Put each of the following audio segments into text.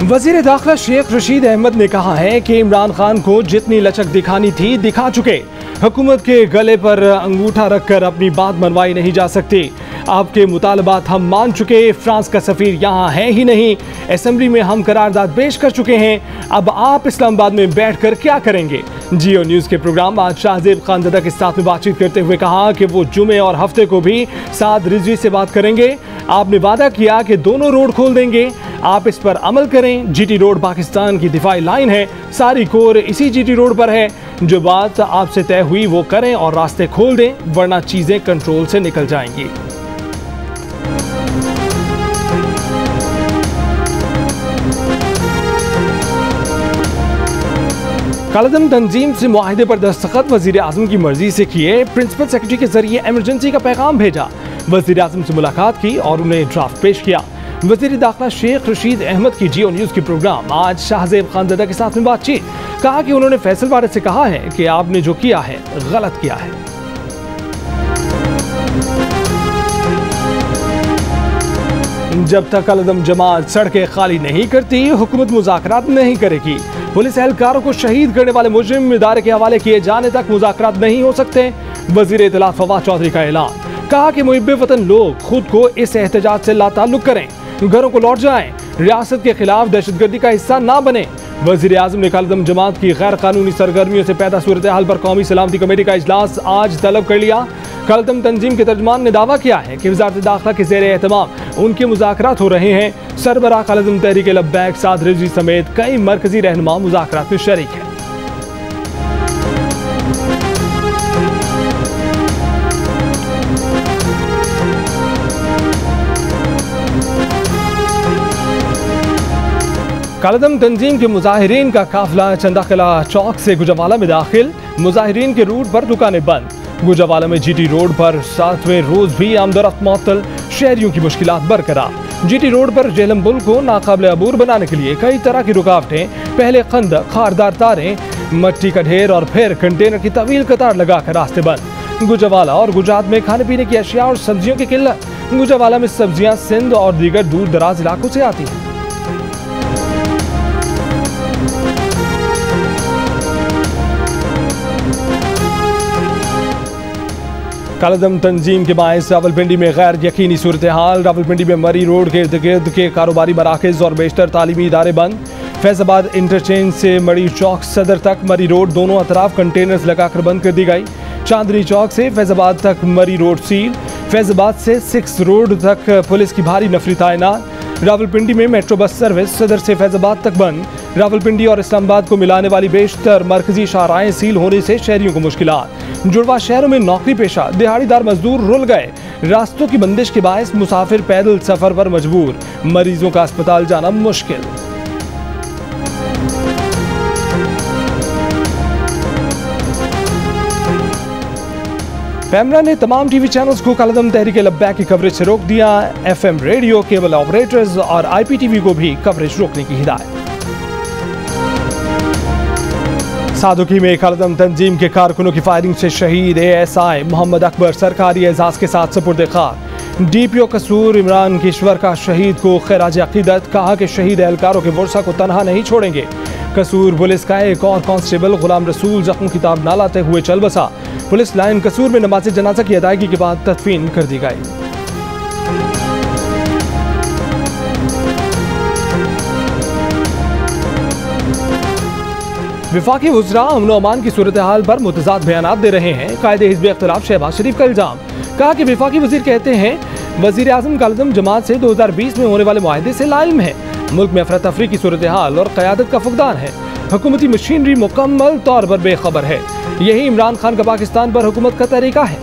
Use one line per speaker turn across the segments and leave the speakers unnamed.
वजीर दाखिला शेख रशीद अहमद ने कहा है कि इमरान खान को जितनी लचक दिखानी थी दिखा चुके। हुकूमत के गले पर अंगूठा रखकर अपनी बात मनवाई नहीं जा सकती। आपके मुतालबात हम मान चुके। फ्रांस का सफीर यहाँ है ही नहीं। असेंबली में हम करारदाद पेश कर चुके हैं। अब आप इस्लामाबाद में बैठकर क्या करेंगे? जियो न्यूज़ के प्रोग्राम आज शाहजेब खानज़ादा के साथ में बातचीत करते हुए कहा कि वो जुमे और हफ्ते को भी साद रिजवी से बात करेंगे। आपने वादा किया कि दोनों रोड खोल देंगे, आप इस पर अमल करें। जीटी रोड पाकिस्तान की दिफाई लाइन है, सारी कोर इसी जीटी रोड पर है। जो बात आपसे तय हुई वो करें और रास्ते खोल दें, वरना चीजें कंट्रोल से निकल जाएंगी। कालादम तंजीम से मुआहिदे पर दस्तखत वजीर आजम की मर्जी से किए। प्रिंसिपल सेक्रेटरी के जरिए इमरजेंसी का पैगाम भेजा। वजीर आजम से मुलाकात की और उन्हें ड्राफ्ट पेश किया। वजीर दाखिला शेख रशीद अहमद की जियो न्यूज़ के प्रोग्राम आज शाहजेब खानज़ादा के साथ में बातचीत। कहा कि उन्होंने फैसल वारिस से कहा है कि आपने जो किया है गलत किया है। जब तक कालादम जमात सड़कें खाली नहीं करती, हुकूमत मुज़ाकरात नहीं करेगी। पुलिस एहलकारों को शहीद करने वाले मुजरिम इदारे के हवाले किए जाने तक मुज़ाकरात नहीं हो सकते। वज़ीर इत्तलात फवाद चौधरी का ऐलान। कहा कि मुहिब्बे वतन लोग खुद को इस एहतजाज से लाताल्लुक करें, घरों को लौट जाएं, रियासत के खिलाफ दहशतगर्दी का हिस्सा ना बने। वज़ीर आज़म ने कालादम जमात की गैर कानूनी सरगर्मियों से पैदा सूरत हाल पर कौमी सलामती कमेटी का इजलास आज तलब कर लिया। कालादम तंजीम के तर्जमान ने दावा किया है कि वज़ारत दाखिला के ज़ेरे एहतमाम उनके मुज़ाकरात हो रहे हैं। सरबराह कालादम तहरीक लब्बैक साद रिजवी समेत कई मरकजी रहनुमा मुज़ाकरात में शरीक हैं। कालादम तंजीम के मुजाहिरीन का काफिला चंदाकिला चौक से गुजरावाला में दाखिल। मुजाहिरीन के रूट पर दुकानें बंद। गुजरावाला में जीटी रोड पर 7वें रोज भी आमदोरफ्त मुअत्तल। शहरियों की मुश्किलात बरकरार। जीटी रोड पर झेलम पुल को नाकाबिल अबूर बनाने के लिए कई तरह की रुकावटें। पहले खंदक, खारदार तारें, मट्टी का ढेर और फिर कंटेनर की तवील कतार लगाकर रास्ते बंद। गुजरावाला और गुजरात में खाने पीने की अशिया और सब्जियों की किल्लत। गुजरावाला में सब्जियां सिंध और दीगर दूर दराज इलाकों से आती हैं। कालादम तंजीम के बायस रावलपिंडी में गैर यकीनी सूरत हाल। रावलपिंडी में मरी रोड के इर्द गिर्द के कारोबारी मराकज़ और बेशतर तालीमी इदारे बंद। फैज़ाबाद इंटरचेंज से मरी चौक सदर तक मरी रोड दोनों अतराफ कंटेनर्स लगाकर बंद कर दी गई। चांदनी चौक से फैज़ाबाद तक मरी रोड सील। फैज़ाबाद से 6 रोड तक पुलिस की भारी नफरी तैनात। रावलपिंडी में मेट्रो बस सर्विस सदर से फैज़ाबाद तक बंद। रावलपिंडी और इस्लामाबाद को मिलाने वाली बेशतर मरकजी शाहराहें सील होने से शहरियों को मुश्किलात। जुड़वा शहरों में नौकरी पेशा दिहाड़ीदार मजदूर रुल गए। रास्तों की बंदिश के बायस मुसाफिर पैदल सफर पर मजबूर। मरीजों का अस्पताल जाना मुश्किल। पैमरा ने तमाम टीवी चैनल्स को कालादम तहरीक लब्बैक की कवरेज से रोक दिया। FM रेडियो, केबल ऑपरेटर्स और IPTV को भी कवरेज रोकने की हिदायत। सादुकी में कालादम तंजीम के कारकुनों की फायरिंग से शहीद ASI मोहम्मद अकबर सरकारी एजाज के साथ सुपुर्द खाक। DPO कसूर इमरान किश्वर का शहीद को खैराज अकीदत। कहा कि शहीद एहलकारों के वर्षा को तनहा नहीं छोड़ेंगे। कसूर पुलिस का एक और कांस्टेबल गुलाम रसूल जख्म किताब ना लाते हुए चल बसा। पुलिस लाइन कसूर में नमाज जनाजा की अदायगी के बाद तदफीन कर दी गई। विफाकी वज़रा अमन व अमान की सूरत हाल पर मुतज़ाद बयानात दे रहे हैं। कायदे हिज़्ब इख्तिलाफ शहबाज शरीफ का इल्ज़ाम। कहा कि विफाकी वज़ीर कहते हैं वज़ीर आज़म कालादम जमात से 2020 में होने वाले मुआहदे से लाइम है। मुल्क में अफरा तफरी की सूरत हाल और क़यादत का फुक़दान है। हुकूमती मशीनरी मुकम्मल तौर पर बेखबर है। यही इमरान खान का पाकिस्तान पर हुकूमत का तरीका है।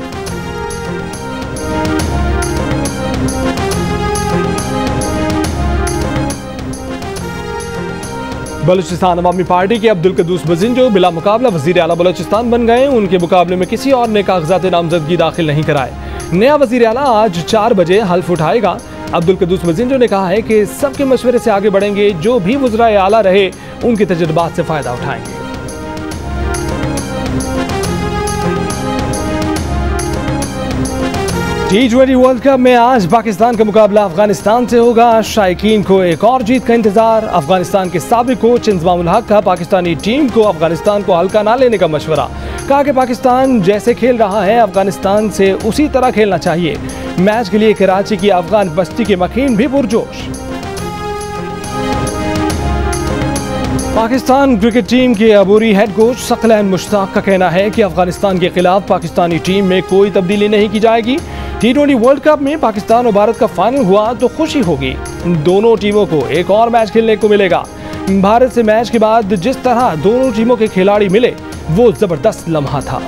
बलूचिस्तान अवामी पार्टी के अब्दुल कद्दूस बजिंजो बिला मुकाबला वज़ीर आला बलूचिस्तान बन गए। उनके मुकाबले में किसी और ने कागजात नामजदगी दाखिल नहीं कराए। नया वज़ीर आला आज 4 बजे हल्फ उठाएगा। अब्दुल कद्दूस बजिंजो ने कहा है कि सबके मशवरे से आगे बढ़ेंगे। जो भी वज़राए आला रहे उनके तजुर्बात से फ़ायदा उठाएंगे। T20 वर्ल्ड कप में आज पाकिस्तान का मुकाबला अफगानिस्तान से होगा। शायकीन को एक और जीत का इंतजार। अफगानिस्तान के साबिक कोच इंजमामुल हक का पाकिस्तानी टीम को अफगानिस्तान को हल्का ना लेने का मशवरा। कहा कि पाकिस्तान जैसे खेल रहा है अफगानिस्तान से उसी तरह खेलना चाहिए। मैच के लिए कराची की अफगान बस्ती के मकीन भी पुरजोश। पाकिस्तान क्रिकेट टीम के अबूरी हेड कोच सकलैन मुश्ताक का कहना है कि अफगानिस्तान के खिलाफ पाकिस्तानी टीम में कोई तब्दीली नहीं की जाएगी। T20 वर्ल्ड कप में पाकिस्तान और भारत का फाइनल हुआ तो खुशी होगी। दोनों टीमों को एक और मैच खेलने को मिलेगा। भारत से मैच के बाद जिस तरह दोनों टीमों के खिलाड़ी मिले वो जबरदस्त लम्हा था।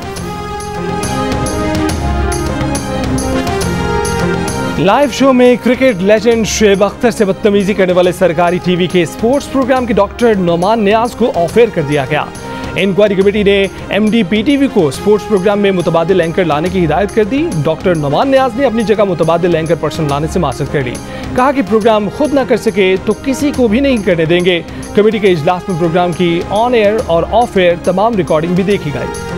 लाइव शो में क्रिकेट लेजेंड शुएब अख्तर से बदतमीजी करने वाले सरकारी टीवी के स्पोर्ट्स प्रोग्राम के डॉक्टर नोमान नियाज को ऑफ एयर कर दिया गया। इंक्वायरी कमेटी ने MDPTV को स्पोर्ट्स प्रोग्राम में मुतबादिल एंकर लाने की हिदायत कर दी। डॉक्टर नोमान नियाज ने अपनी जगह मुतबादिल एंकर पर्सन लाने से माजरत कर ली। कहा कि प्रोग्राम खुद ना कर सके तो किसी को भी नहीं करने देंगे। कमेटी के इजलास में प्रोग्राम की ऑन एयर और ऑफ एयर तमाम रिकॉर्डिंग भी देखी गई।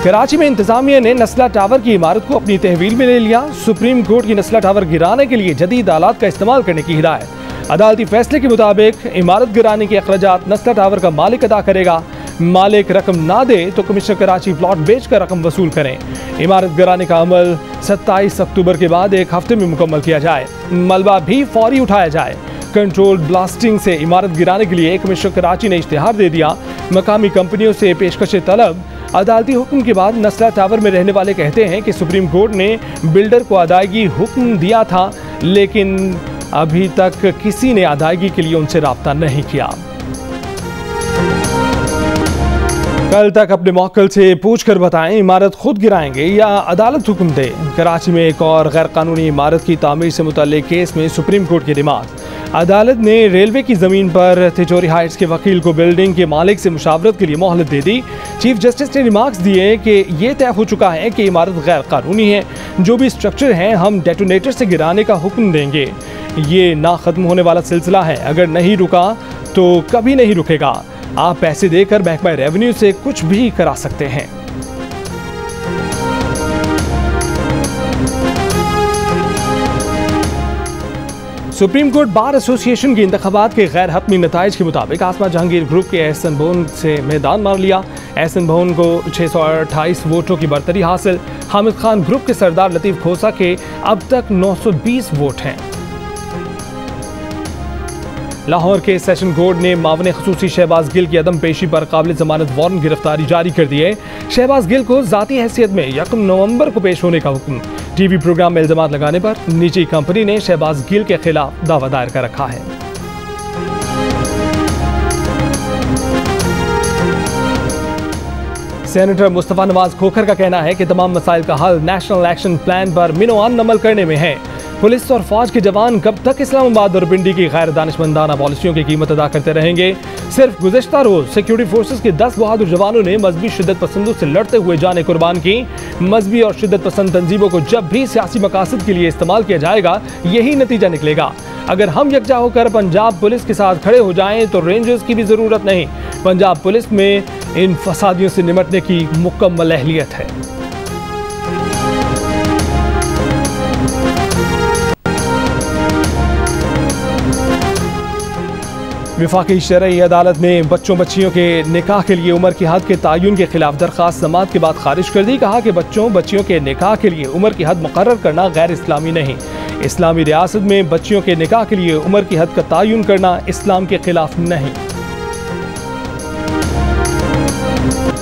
कराची में इंतजामिया ने नस्ला टावर की इमारत को अपनी तहवील में ले लिया। सुप्रीम कोर्ट की नस्ला टावर गिराने के लिए जदीद आलात का इस्तेमाल करने की हिदायत। अदालती फैसले के मुताबिक इमारत गिराने के अखराजात नस्ला टावर का मालिक अदा करेगा। मालिक रकम ना दे तो कमिश्नर कराची प्लॉट बेचकर रकम वसूल करें। इमारत गिराने का अमल 27 अक्टूबर के बाद एक हफ्ते में मुकम्मल किया जाए। मलबा भी फौरी उठाया जाए। कंट्रोल ब्लास्टिंग से इमारत गिराने के लिए कमिश्नर कराची ने इश्तिहार दे दिया। मकामी कंपनियों से पेशकश तलब। अदालती हुक्म के बाद नस्ला टावर में रहने वाले कहते हैं कि सुप्रीम कोर्ट ने बिल्डर को अदायगी हुक्म दिया था, लेकिन अभी तक किसी ने अदायगी के लिए उनसे राब्ता नहीं किया। कल तक अपने मौक्किल से पूछकर बताएं इमारत खुद गिराएंगे या अदालत हुक्म दे। कराची में एक और गैर कानूनी इमारत की तामीर से मुतल्लिक केस में सुप्रीम कोर्ट की रिमांड। अदालत ने रेलवे की जमीन पर तिजोरी हाइट्स के वकील को बिल्डिंग के मालिक से मुशावरत के लिए मोहलत दे दी। चीफ जस्टिस ने रिमार्क्स दिए कि यह तय हो चुका है कि इमारत गैर कानूनी है। जो भी स्ट्रक्चर हैं हम डेटोनेटर से गिराने का हुक्म देंगे। ये ना खत्म होने वाला सिलसिला है। अगर नहीं रुका तो कभी नहीं रुकेगा। आप पैसे देकर महकमा रेवेन्यू से कुछ भी करा सकते हैं। सुप्रीम कोर्ट बार एसोसिएशन के इंतखाबात के गैर हतमी नताइज के मुताबिक आसमा जहांगीर ग्रुप के एहसन भवन से मैदान मार लिया। एहसन भवन को 628 वोटों की बरतरी हासिल। हामिद खान ग्रुप के सरदार लतीफ खोसा के अब तक 920 वोट हैं। लाहौर के सेशन कोर्ट ने मावन खसूसी शहबाज गिल की अदम पेशी पर काबिल जमानत वारंट गिरफ्तारी जारी कर दी है। शहबाज गिल को जाती हैसियत में 1 नवंबर को पेश होने का हुक्म। टीवी प्रोग्राम में इल्जाम लगाने पर निजी कंपनी ने शहबाज गिल के खिलाफ दावा दायर कर रखा है। सेनेटर मुस्तफा नवाज खोखर का कहना है कि तमाम मसाइल का हल नेशनल एक्शन प्लान पर मिनोआन अमल करने में है। पुलिस और फौज के जवान कब तक इस्लामाबाद और पिंडी की गैर दानिशमंदाना पॉलिसियों की कीमत अदा करते रहेंगे। सिर्फ गुज़िश्ता रोज सिक्योरिटी फोर्सेस के 10 बहादुर जवानों ने मजहबी शिद्दत पसंदों से लड़ते हुए जाने कुर्बान की। मजहबी और शिद्दत पसंद तंजीमों को जब भी सियासी मकासद के लिए इस्तेमाल किया जाएगा यही नतीजा निकलेगा। अगर हम यकजा होकर पंजाब पुलिस के साथ खड़े हो जाएं तो रेंजर्स की भी जरूरत नहीं। पंजाब पुलिस में इन फसादियों से निपटने की मुकम्मल अहलियत है। वफाकी शरई अदालत ने बच्चों बच्चियों के निकाह के लिए उम्र की हद के तयन के खिलाफ दरख्वास्त समाअत के बाद खारिज कर दी। कहा कि बच्चों बच्चियों के निकाह के लिए उम्र की हद मुकर्रर करना गैर इस्लामी नहीं। इस्लामी रियासत में बच्चियों के निकाह के लिए उम्र की हद का तयन करना इस्लाम के खिलाफ नहीं।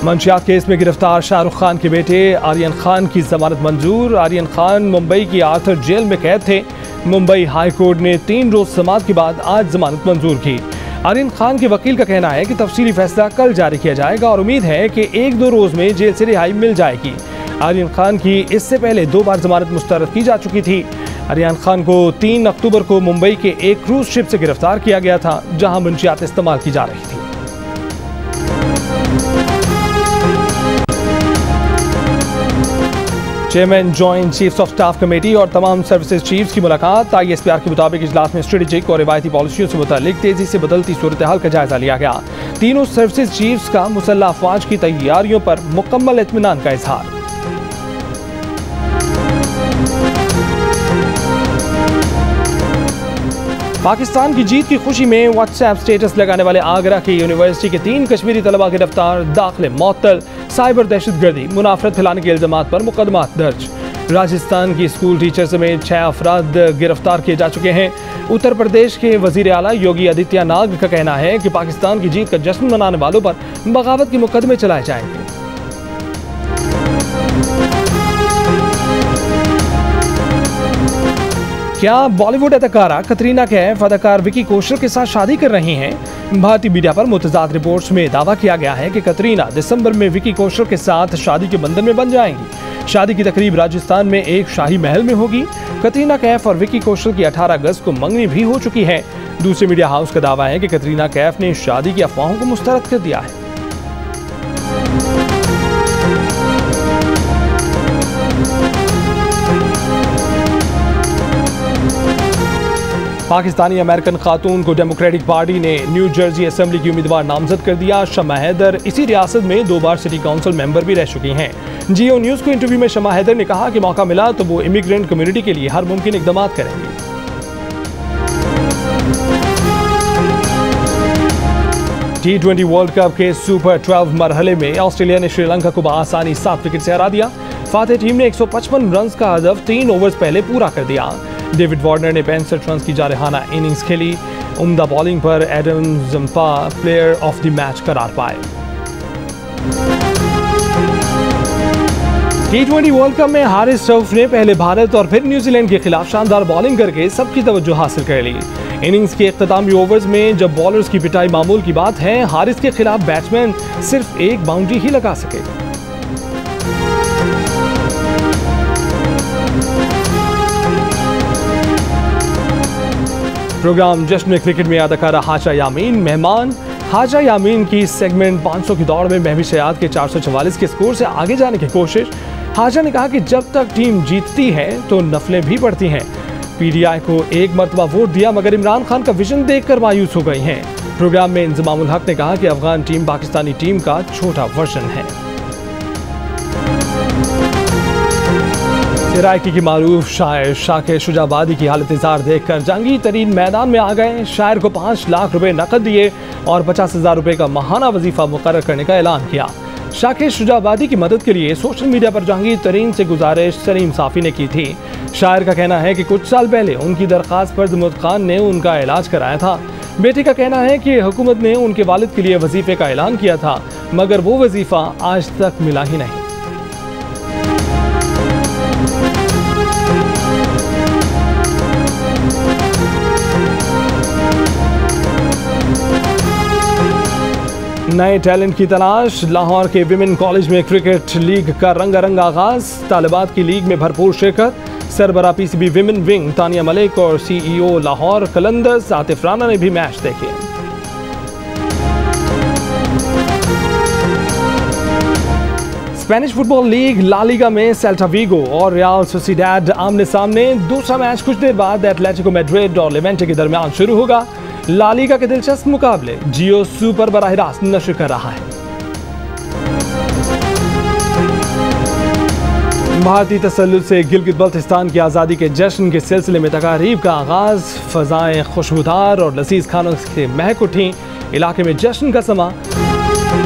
मंशियात केस में गिरफ्तार शाहरुख खान के बेटे आर्यन खान की जमानत मंजूर। आर्यन खान मुंबई की आर्थर जेल में कैद थे। मुंबई हाई कोर्ट ने 3 रोज समाअत के बाद आज जमानत मंजूर की। आर्यन खान के वकील का कहना है कि तफसीली फैसला कल जारी किया जाएगा और उम्मीद है कि 1-2 रोज में जेल से रिहाई मिल जाएगी। आर्यन खान की इससे पहले 2 बार जमानत मुस्तरद की जा चुकी थी। आर्यन खान को 3 अक्टूबर को मुंबई के एक क्रूज शिप से गिरफ्तार किया गया था जहां मंशियात इस्तेमाल की जा रही थी। Chairman joint chiefs of staff committee और तमाम सर्विसेज चीफ्स की मुलाकात। ISPR के मुताबिक इजलास में स्ट्रेटेजिक और रिवायती पॉलिसियों से मुतालिक तेजी से बदलती सूरत हाल का जायजा लिया गया। तीनों सर्विसेज चीफ्स का मुसल्लह अफवाज की तैयारियों पर मुकम्मल इत्मीनान का इजहार। पाकिस्तान की जीत की खुशी में व्हाट्सएप स्टेटस लगाने वाले आगरा की यूनिवर्सिटी के 3 कश्मीरी तलबा गिरफ्तार, दाखिले मुअत्तल, साइबर दहशतगर्दी, मुनाफरत फैलाने के इल्जामात पर मुकदमात दर्ज। राजस्थान की स्कूल टीचर समेत 6 अफराद गिरफ्तार किए जा चुके हैं। उत्तर प्रदेश के वजीर आला योगी आदित्यनाथ का कहना है कि पाकिस्तान की जीत का जश्न मनाने वालों पर बगावत के मुकदमे चलाए जाएंगे। क्या बॉलीवुड अदाकारा कतरीना कैफ अदाकार विकी कौशल के साथ शादी कर रही हैं? भारतीय मीडिया पर मुतज़ाद रिपोर्ट्स में दावा किया गया है कि कतरीना दिसंबर में विकी कौशल के साथ शादी के बंधन में बन जाएंगी। शादी की तकरीब राजस्थान में एक शाही महल में होगी। कतरीना कैफ और विकी कौशल की 18 अगस्त को मंगनी भी हो चुकी है। दूसरे मीडिया हाउस का दावा है कि कतरीना कैफ ने शादी की अफवाहों को मुस्तरद कर दिया है। पाकिस्तानी अमेरिकन खातून को डेमोक्रेटिक पार्टी ने न्यू जर्सी असेंबली की उम्मीदवार नामजद कर दिया। शमा हैदर इसी रियासत में 2 बार सिटी काउंसिल मेंबर भी रह चुकी हैं। जियो न्यूज़ को इंटरव्यू में शमा हैदर ने कहा कि मौका मिला तो वो इमिग्रेंट कम्युनिटी के लिए हर मुमकिन इक़दाम करेंगे। T20 वर्ल्ड कप के सुपर 12 मरहले में ऑस्ट्रेलिया ने श्रीलंका को बआसानी 7 विकेट से हरा दिया। फातेह टीम ने 155 रन का हदफ 3 ओवर्स पहले पूरा कर दिया। डेविड वार्नर ने 65 रन की जारहाना इनिंग्स खेली। उम्दा बॉलिंग पर Adam Zampa player of the match करार पाए। T20 वर्ल्ड कप में हारिस रऊफ ने पहले भारत और फिर न्यूजीलैंड के खिलाफ शानदार बॉलिंग करके सबकी तवज्जो हासिल कर ली। इनिंग्स के इख्तितामी ओवर्स में जब बॉलर्स की पिटाई मामूल की बात है, हारिस के खिलाफ बैट्समैन सिर्फ एक बाउंड्री ही लगा सके। प्रोग्राम जश्न क्रिकेट में अदाकारा हाजा यामीन मेहमान। हाजा यामीन की सेगमेंट 500 की दौड़ में महवी शयाद के 444 के स्कोर से आगे जाने की कोशिश। हाजा ने कहा कि जब तक टीम जीतती है तो नफलें भी बढ़ती हैं। PDI को 1 मरतबा वोट दिया मगर इमरान खान का विजन देखकर मायूस हो गई हैं। प्रोग्राम में इंजमामुल हक ने कहा कि अफगान टीम पाकिस्तानी टीम का छोटा वर्जन है। सिराइकी की मारूफ शायर शाकिर शुजाबादी की हालत जार देखकर जहांगीर तरीन मैदान में आ गए। शायर को 5 लाख रुपए नकद दिए और 50,000 रुपए का माहाना वजीफा मुकर्रर करने का ऐलान किया। शाकिर शुजाबादी की मदद के लिए सोशल मीडिया पर जहांगीर तरीन से गुजारिश सलीम साफी ने की थी। शायर का कहना है कि कुछ साल पहले उनकी दरख्वास्त पर जमुत खान ने उनका इलाज कराया था। बेटे का कहना है कि हुकूमत ने उनके वालिद के लिए वजीफे का ऐलान किया था मगर वो वजीफा आज तक मिला ही नहीं। नए टैलेंट की तलाश। लाहौर के विमेन कॉलेज में क्रिकेट लीग का रंगारंग आगाज। तालिबात की लीग में भरपूर शिरकत। सरबरा PCB women wing Tania Malik और CEO लाहौर कलंदर्स आतिफ राना ने भी मैच देखे। Spanish football league La Liga में सेल्टा वीगो और रियल सोसिएडाद आमने सामने। दूसरा मैच कुछ देर बाद एटलेटिको मैड्रिड और लेवेंटे के दरमियान शुरू होगा। ला लीगा के दिलचस्प मुकाबले जियो सुपर बराह रास्त नशर कर रहा है। भारतीय तसल्लुत से गिलगित बल्तिस्तान की आज़ादी के जश्न के सिलसिले में तकारीब का आगाज। फ़ज़ाएँ खुशबूदार और लजीज खानों से महक उठी। इलाके में जश्न का समा।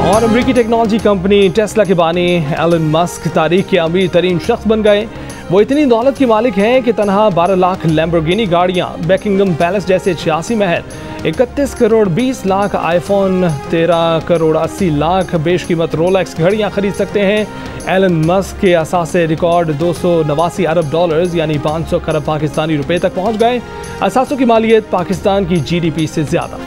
और अमरीकी टेक्नोलॉजी कंपनी टेस्ला के बानी एलन मस्क तारीख के अमीर तरीन शख्स बन गए। वो इतनी दौलत के मालिक हैं कि तनहा 12 लाख लैम्बोर्गिनी गाड़ियाँ, बेकिंगम पैलेस जैसे 86 महल, 31 करोड़ 20 लाख आईफोन, 13 करोड़ 80 लाख बेशकीमत रोलेक्स घड़ियाँ खरीद सकते हैं। एलन मस्क के असासे रिकॉर्ड 289 अरब डॉलर्स यानी 500 खरब पाकिस्तानी रुपए तक पहुँच गए। असासों की मालियत पाकिस्तान की GDP से ज़्यादा।